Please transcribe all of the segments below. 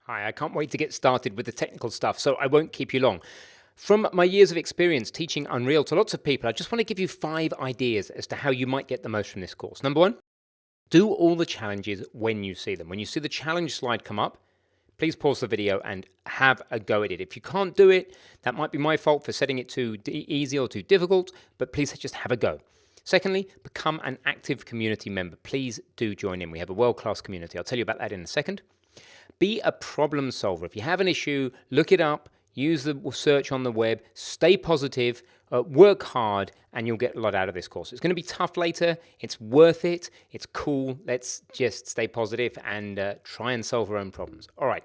Hi, I can't wait to get started with the technical stuff, so I won't keep you long. From my years of experience teaching Unreal to lots of people, I just want to give you 5 ideas as to how you might get the most from this course. Number one, do all the challenges when you see them. When you see the challenge slide come up, please pause the video and have a go at it. If you can't do it, that might be my fault for setting it too easy or too difficult, but please just have a go. Secondly, become an active community member. Please do join in. We have a world-class community. I'll tell you about that in a second. Be a problem solver. If you have an issue, look it up, use the search on the web, stay positive, work hard, and you'll get a lot out of this course. It's going to be tough later. It's worth it. It's cool. Let's just stay positive and try and solve our own problems. All right.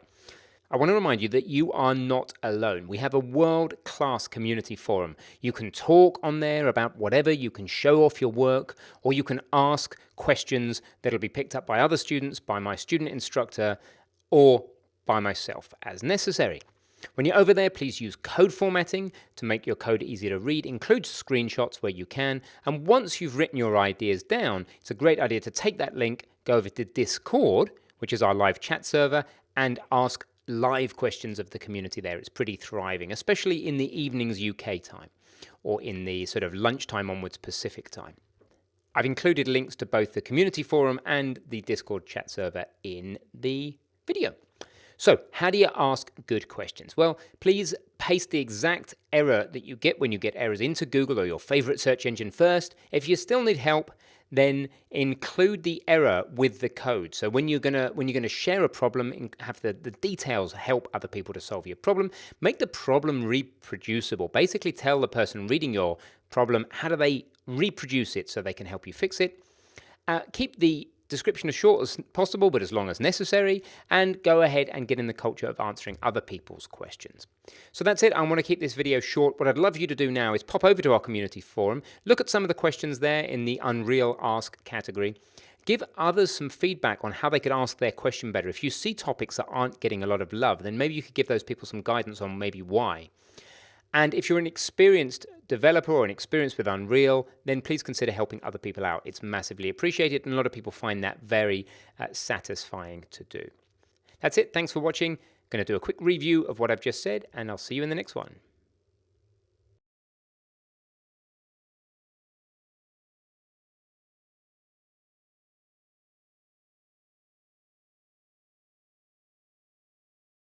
I want to remind you that you are not alone. We have a world-class community forum. You can talk on there about whatever, you can show off your work, or you can ask questions that'll be picked up by other students, by my student instructor, or by myself as necessary. When you're over there, please use code formatting to make your code easier to read. Include screenshots where you can. And once you've written your ideas down, it's a great idea to take that link, go over to Discord, which is our live chat server, and ask live questions of the community there. It's pretty thriving, especially in the evenings UK time, or in the sort of lunchtime onwards Pacific time. I've included links to both the community forum and the Discord chat server in the video. So how do you ask good questions? Well, please paste the exact error that you get when you get errors into Google or your favorite search engine first. If you still need help, then include the error with the code. So when you're gonna share a problem and have the details help other people to solve your problem, make the problem reproducible. Basically tell the person reading your problem how do they reproduce it so they can help you fix it. Keep the description as short as possible, but as long as necessary, and go ahead and get in the culture of answering other people's questions. So that's it. I want to keep this video short. What I'd love you to do now is pop over to our community forum, look at some of the questions there in the Unreal Ask category, give others some feedback on how they could ask their question better. If you see topics that aren't getting a lot of love, then maybe you could give those people some guidance on maybe why. And if you're an experienced developer or an experience with Unreal, then please consider helping other people out. It's massively appreciated, and a lot of people find that very satisfying to do. That's it. Thanks for watching. Going to do a quick review of what I've just said, and I'll see you in the next one.